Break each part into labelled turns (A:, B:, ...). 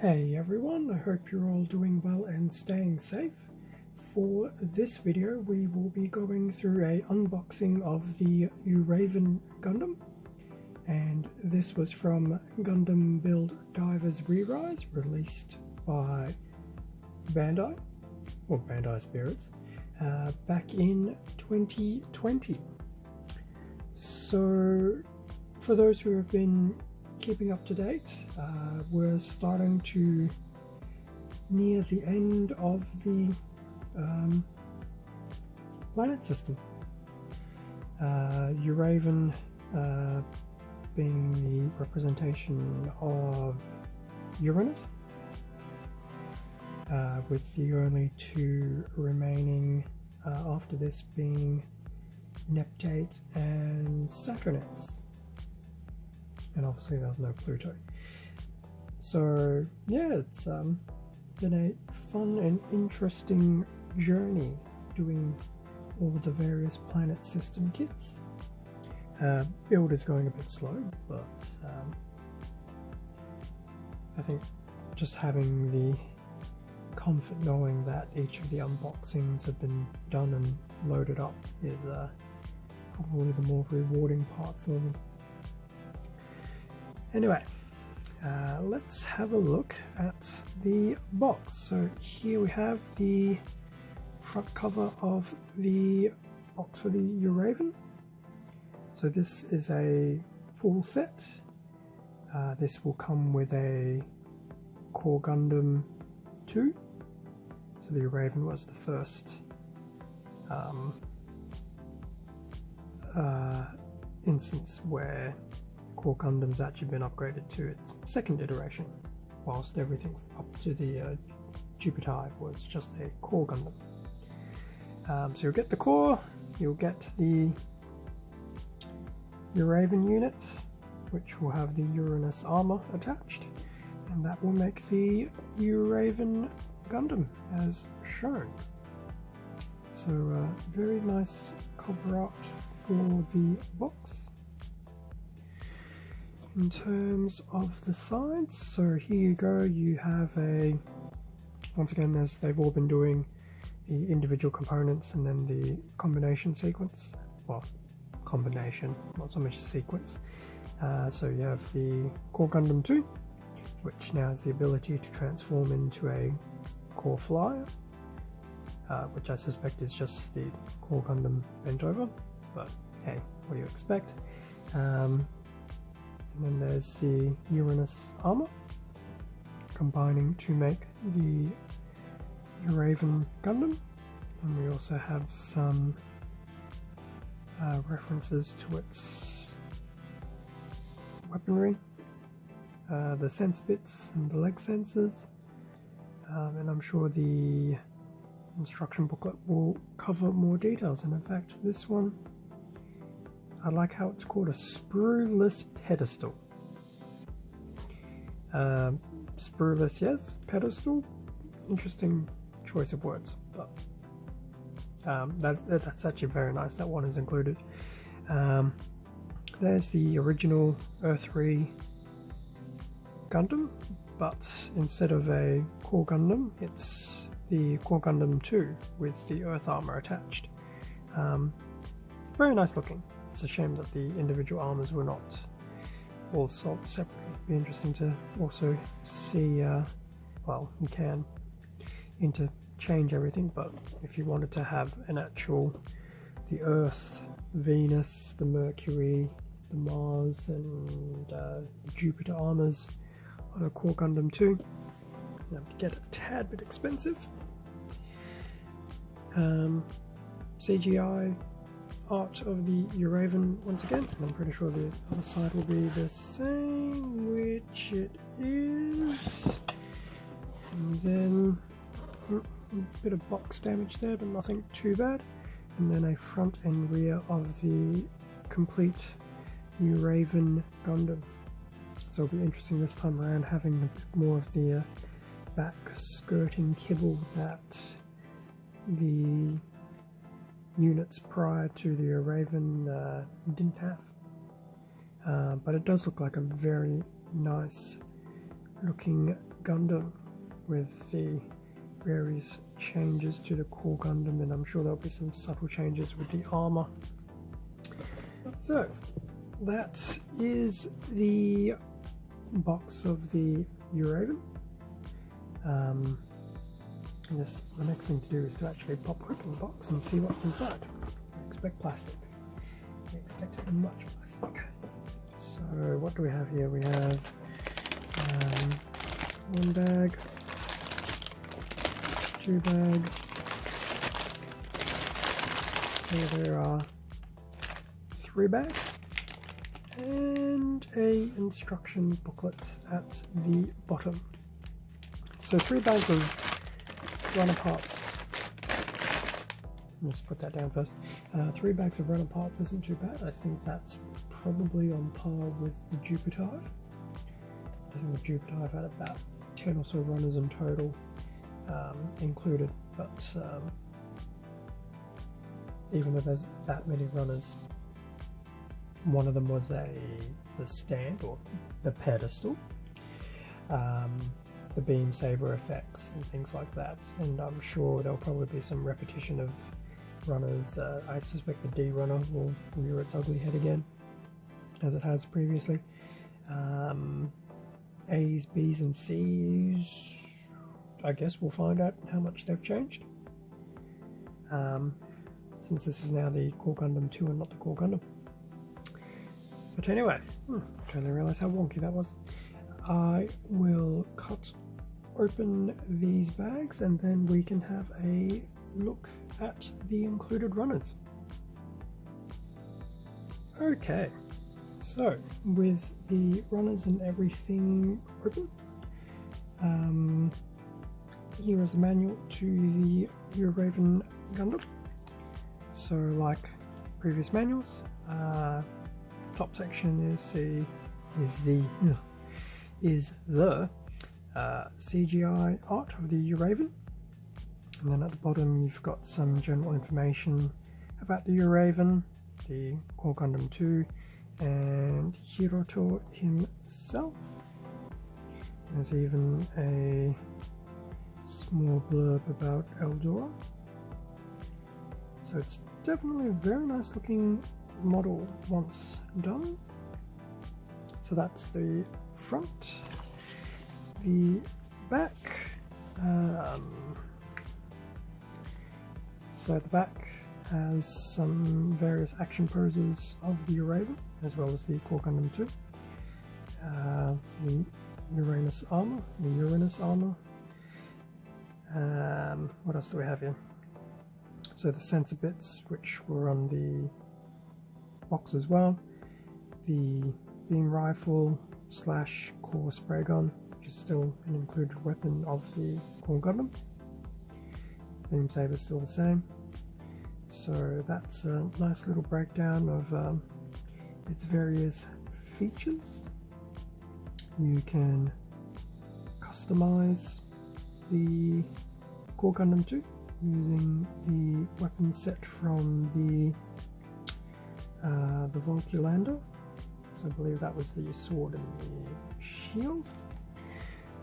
A: Hey everyone, I hope you're all doing well and staying safe. For this video we will be going through a unboxing of the Uraven Gundam, and this was from Gundam Build Divers Re-Rise, released by Bandai, or Bandai Spirits, back in 2020. So for those who have been keeping up to date, we're starting to near the end of the planet system. Uraven being the representation of Uranus, with the only two remaining after this being Neptune and Saturnates. And obviously there's no Pluto. So yeah, it's been a fun and interesting journey doing all the various planet system kits. Build is going a bit slow, but I think just having the comfort knowing that each of the unboxings have been done and loaded up is probably the more rewarding part for me. Anyway, let's have a look at the box. So here we have the front cover of the box for the Uraven. So this is a full set. This will come with a Core Gundam 2. So the Uraven was the first instance where Core Gundam's actually been upgraded to its second iteration, whilst everything up to the Jupiter Hive was just a Core Gundam. So you'll get the core, you'll get the Uraven unit, which will have the Uranus armor attached, and that will make the Uraven Gundam as shown. So very nice cover art for the box. In terms of the sides, so here you go, you have once again, as they've all been doing, the individual components and then the combination sequence. Well, combination, not so much a sequence. So you have the Core Gundam 2, which now has the ability to transform into a Core Flyer, which I suspect is just the Core Gundam bent over, but hey, what do you expect? And then there's the Uranus armor, combining to make the Uraven Gundam. And we also have some references to its weaponry, the sense bits and the leg sensors, and I'm sure the instruction booklet will cover more details. And in fact, this one, I like how it's called a sprueless pedestal. Sprueless, yes. Pedestal, interesting choice of words, but that's actually very nice. That one is included. There's the original Earth-3 Gundam, but instead of a Core Gundam, it's the Core Gundam 2 with the Earth armor attached. Very nice looking. It's a shame that the individual armors were not all sold separately. It'd be interesting to also see, well, you can interchange everything, but if you wanted to have an actual, the Earth, Venus, the Mercury, the Mars, and Jupiter armors on a Core Gundam 2, you have to get a tad bit expensive. CGI art of the Uraven once again, and I'm pretty sure the other side will be the same, which it is. And then a bit of box damage there, but nothing too bad. And then a front and rear of the complete Uraven Gundam. So it'll be interesting this time around having a bit more of the back skirting kibble that the units prior to the Uraven didn't have. But it does look like a very nice looking Gundam with the various changes to the core Gundam, and I'm sure there'll be some subtle changes with the armor. So that is the box of the Uraven. The next thing to do is to actually pop open the box and see what's inside. I expect plastic. I expect much plastic. So what do we have here? We have one bag, two bags. So there are 3 bags and a instruction booklet at the bottom. So 3 bags of runner parts. I'll just put that down first. 3 bags of runner parts isn't too bad. I think that's probably on par with the Jupiter Hive. I think the Jupiter Hive had about 10 or so runners in total included, but even though there's that many runners, one of them was the stand or the pedestal, the beam saber effects and things like that, and I'm sure there'll probably be some repetition of runners. I suspect the D runner will rear its ugly head again, as it has previously. A's, B's and C's, I guess we'll find out how much they've changed, since this is now the Core Gundam 2 and not the Core Gundam. But anyway, totally realised how wonky that was. I will cut open these bags and then we can have a look at the included runners. Okay, so with the runners and everything open, here is the manual to the Uraven Gundam. So like previous manuals, top section is the CGI art of the Uraven, and then at the bottom you've got some general information about the Uraven, the Core Gundam 2, and Hiroto himself. There's even a small blurb about Eldora. So it's definitely a very nice looking model once done. So that's the front. The back, so the back has some various action poses of the Uraven, as well as the Core Gundam 2. The Uranus armor, what else do we have here? So the sensor bits, which were on the box as well. The beam rifle / core spray gun, which is still an included weapon of the Core Gundam. Beam saber is still the same. So that's a nice little breakdown of its various features. You can customize the Core Gundam 2 using the weapon set from the Volkulander. So I believe that was the sword and the shield.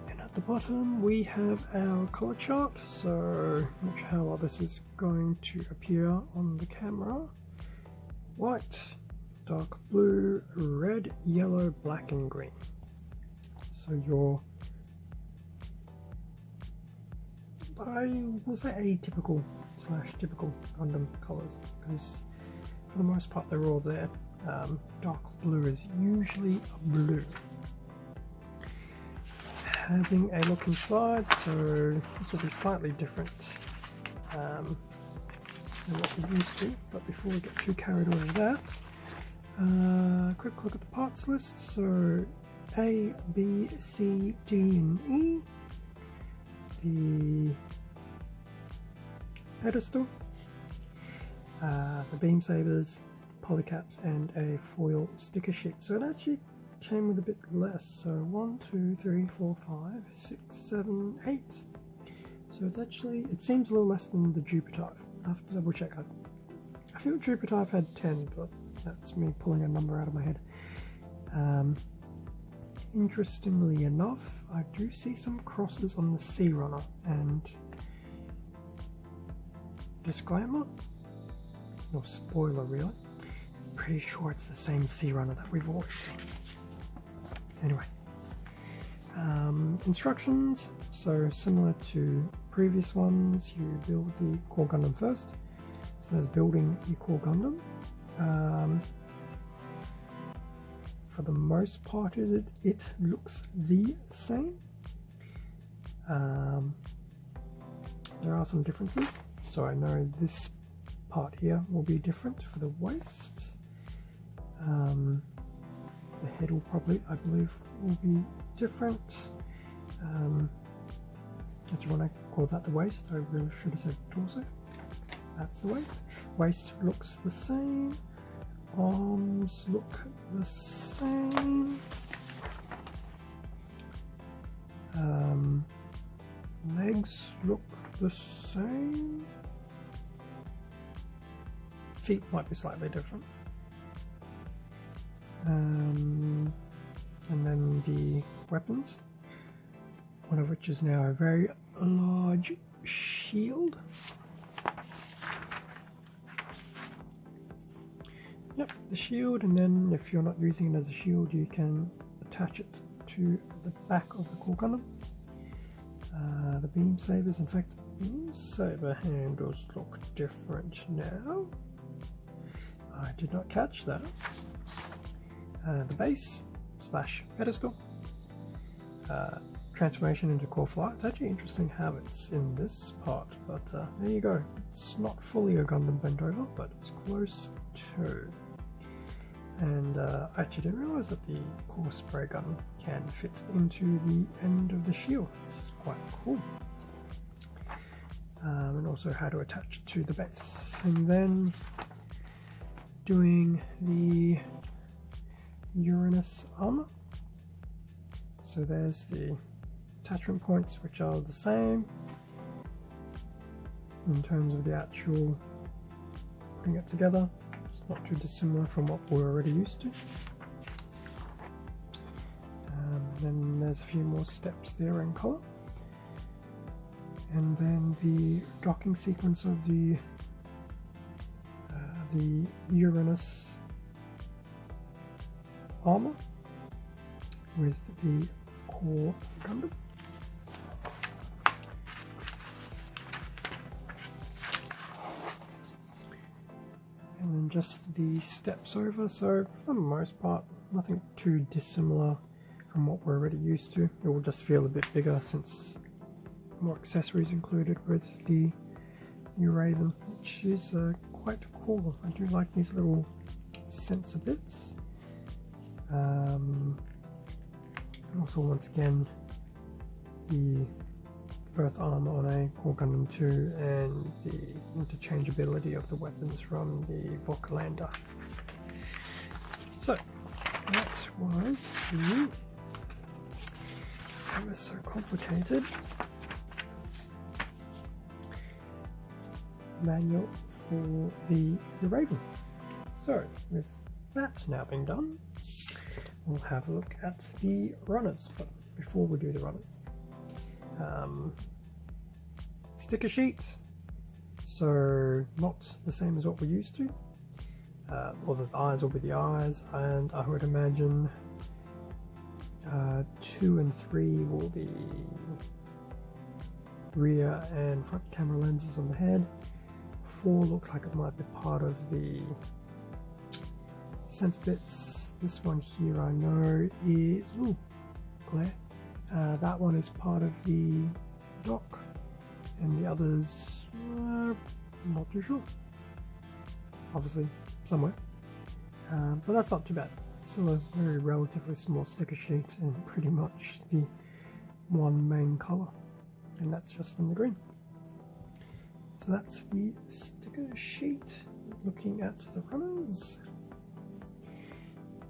A: And at the bottom we have our color chart, so not sure how well this is going to appear on the camera. White, dark blue, red, yellow, black and green. So your, I will say atypical / typical Gundam colours, because for the most part they're all there. Dark blue is usually blue. Having a look inside, so this will be slightly different than what we're used to, but before we get too carried away with that, quick look at the parts list. So A, B, C, D and E, the pedestal, the beam sabers, polycaps and a foil sticker sheet. So it actually came with a bit less, so 1, 2, 3, 4, 5, 6, 7, 8. So it's actually, it seems a little less than the Jupiter Hive. I have to double check. I feel Jupiter Hive had 10, but that's me pulling a number out of my head. interestingly enough, I do see some crosses on the Sea Runner, and disclaimer, or spoiler really, pretty sure it's the same Sea Runner that we've always seen. Anyway, instructions, so similar to previous ones, you build the core Gundam first. So there's building the core Gundam. For the most part it looks the same. There are some differences, so I know this part here will be different for the waist. The head will probably, I believe, will be different. Do you want to call that the waist? I really should have said torso. That's the waist. Waist looks the same. Arms look the same. Legs look the same. Feet might be slightly different. And then the weapons, one of which is now a very large shield. Yep, the shield, and then if you're not using it as a shield, you can attach it to the back of the core Gundam. The beam sabers, in fact, the beam saber handles look different now. I did not catch that. The base / pedestal. Transformation into core flight. It's actually interesting how it's in this part, but there you go. It's not fully a Gundam bent over, but it's close to. And I actually didn't realise that the core spray gun can fit into the end of the shield. It's quite cool. And also how to attach it to the base. And then doing the Uranus armor. So there's the attachment points, which are the same in terms of the actual putting it together. It's not too dissimilar from what we're already used to. Then there's a few more steps there in colour. And then the docking sequence of the Uranus armor with the core Gundam. And then just the steps over, so for the most part nothing too dissimilar from what we're already used to. It will just feel a bit bigger since more accessories included with the Uraven, which is quite cool. I do like these little sensor bits. Also, once again, the Earth armor on a core Gundam 2 and the interchangeability of the weapons from the Volkalander. So that was the ever so complicated manual for the Uraven. So with that now being done, we'll have a look at the runners. But before we do the runners, sticker sheets, so not the same as what we're used to. Or the eyes will be the eyes, and I would imagine 2 and 3 will be rear and front camera lenses on the head. 4 looks like it might be part of the sense bits. This one here I know is, ooh, glare. That one is part of the dock, and the others, not too sure. Obviously somewhere, but that's not too bad. It's still a very relatively small sticker sheet and pretty much the one main colour, and that's just in the green. So that's the sticker sheet. Looking at the runners,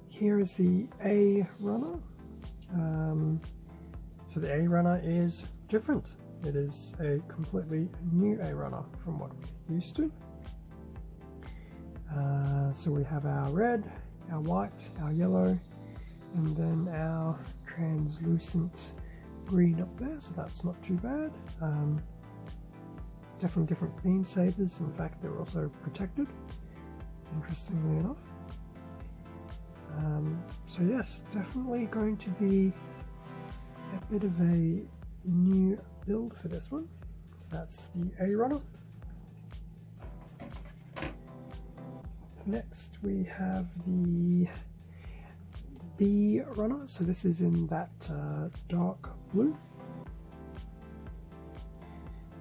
A: here is the A runner. So the A runner is different. It is a completely new A runner from what we're used to. So we have our red, our white, our yellow, and then our translucent green up there, so that's not too bad. Definitely different beam sabers. In fact, they're also protected, interestingly enough. So yes, definitely going to be a bit of a new build for this one. So that's the A runner. Next we have the B runner. So this is in that dark blue.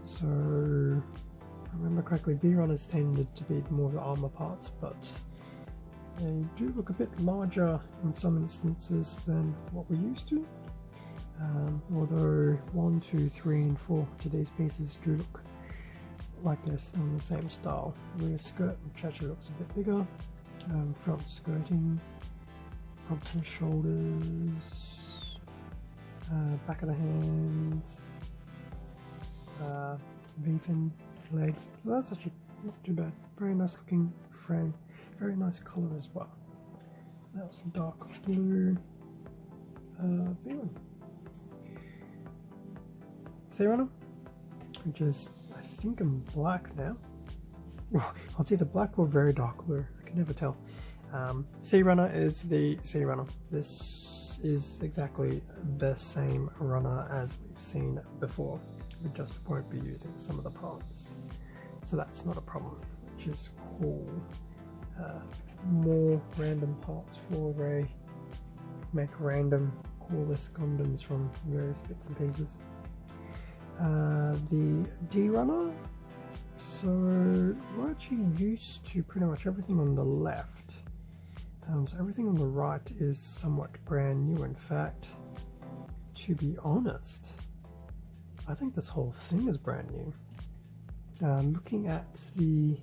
A: So if I remember correctly, B runners tended to be more of the armor parts, but they do look a bit larger in some instances than what we're used to. Although 1, 2, 3 and 4 to these pieces do look like they're still in the same style. Rear skirt, which actually looks a bit bigger. Front skirting, front and shoulders, back of the hands, V-fin legs. So that's actually not too bad. Very nice looking frame. Very nice colour as well. That was dark blue B1. C runner, which is I think in black now. Well, it's either black or very dark blue. I can never tell. C runner is the C runner. This is exactly the same runner as we've seen before. We just won't be using some of the parts, so that's not a problem, which is cool. More random parts for Ray. Make random coolest Gundams from various bits and pieces. The D runner. So we're actually used to pretty much everything on the left. So everything on the right is somewhat brand new. In fact, to be honest, I think this whole thing is brand new. Looking at the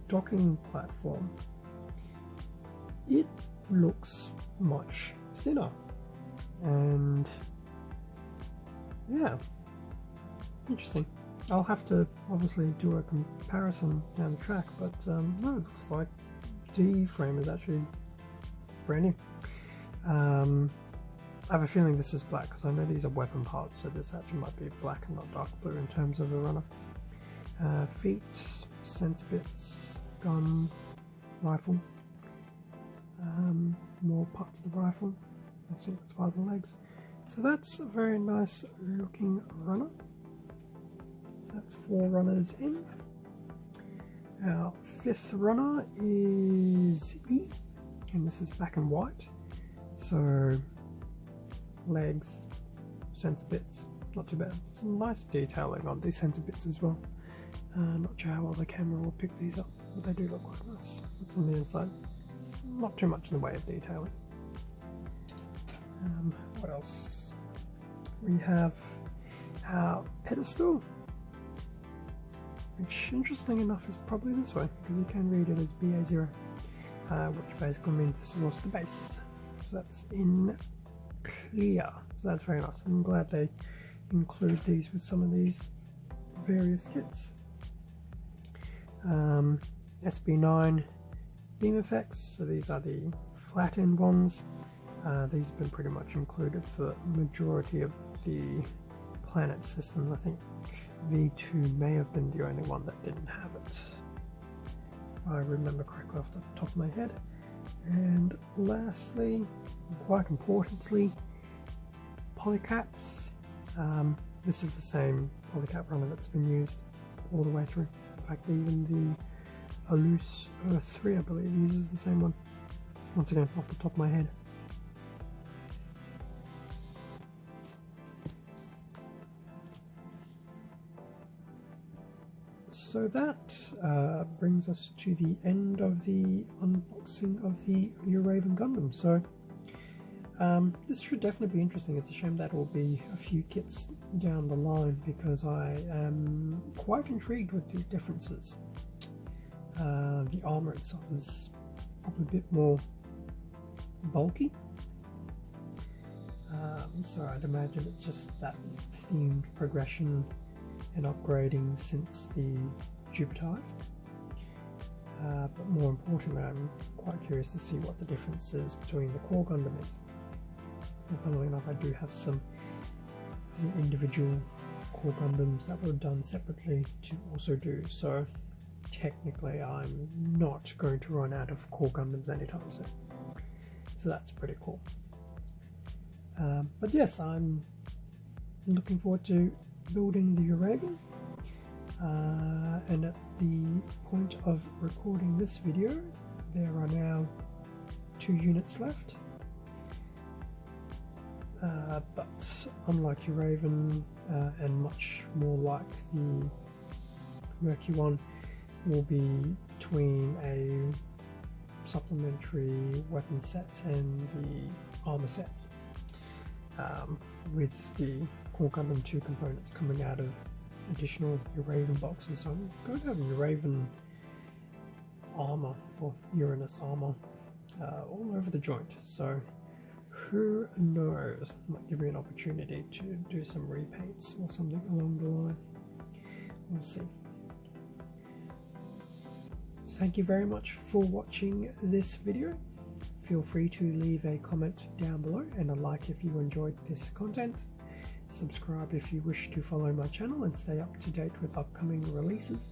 A: docking platform, it looks much thinner, and yeah, interesting. I'll have to obviously do a comparison down the track, but no, it looks like D frame is actually brand new. I have a feeling this is black because I know these are weapon parts, so this actually might be black and not dark blue in terms of the runner. Feet, sense bits, gun, rifle, more parts of the rifle. I think that's part of the legs. So that's a very nice looking runner. So that's 4 runners in. Our 5th runner is E, and this is black and white. So legs, sensor bits, not too bad. Some nice detailing on these sensor bits as well. Not sure how well the camera will pick these up, but they do look quite nice. What's on the inside? Not too much in the way of detailing. What else? We have our pedestal, which interesting enough is probably this way, because you can read it as BA0, which basically means this is also the base. So that's in clear, so that's very nice. I'm glad they include these with some of these various kits. SB9 beam effects, so these are the flat end ones. These have been pretty much included for majority of the planet systems. I think V2 may have been the only one that didn't have it, if I remember correctly off the top of my head. And lastly, quite importantly, polycaps. This is the same polycap runner that's been used all the way through. In fact, even the Alus Earth 3, I believe, uses the same one. Once again, off the top of my head. So that brings us to the end of the unboxing of the Uraven Gundam. So this should definitely be interesting. It's a shame that will be a few kits down the line, because I am quite intrigued with the differences. The armor itself is probably a bit more bulky, so I'd imagine it's just that themed progression and upgrading since the Jupiter Hive. But more importantly, I'm quite curious to see what the difference is between the core Gundam is. And funnily enough, I do have some individual core Gundams that were done separately to also do, so technically I'm not going to run out of core Gundams anytime soon. So that's pretty cool. But yes, I'm looking forward to building the Uraven. And at the point of recording this video, there are now 2 units left. But unlike Uraven, and much more like the Mercury one, will be between a supplementary weapon set and the armor set, with the Core Gundam 2 components coming out of additional Uraven boxes. So I'm going to have Uraven armor, or Uranus armor, all over the joint. So who knows, might give me an opportunity to do some repaints or something along the line. We'll see. Thank you very much for watching this video. Feel free to leave a comment down below and a like if you enjoyed this content. Subscribe if you wish to follow my channel and stay up to date with upcoming releases.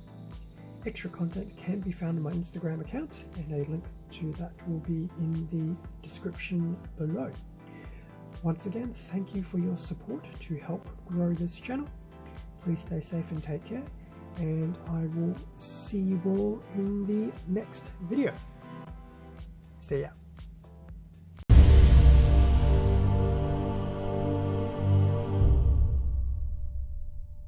A: Extra content can be found on my Instagram account, and a link to that will be in the description below. Once again, thank you for your support to help grow this channel. Please stay safe and take care, and I will see you all in the next video. See ya.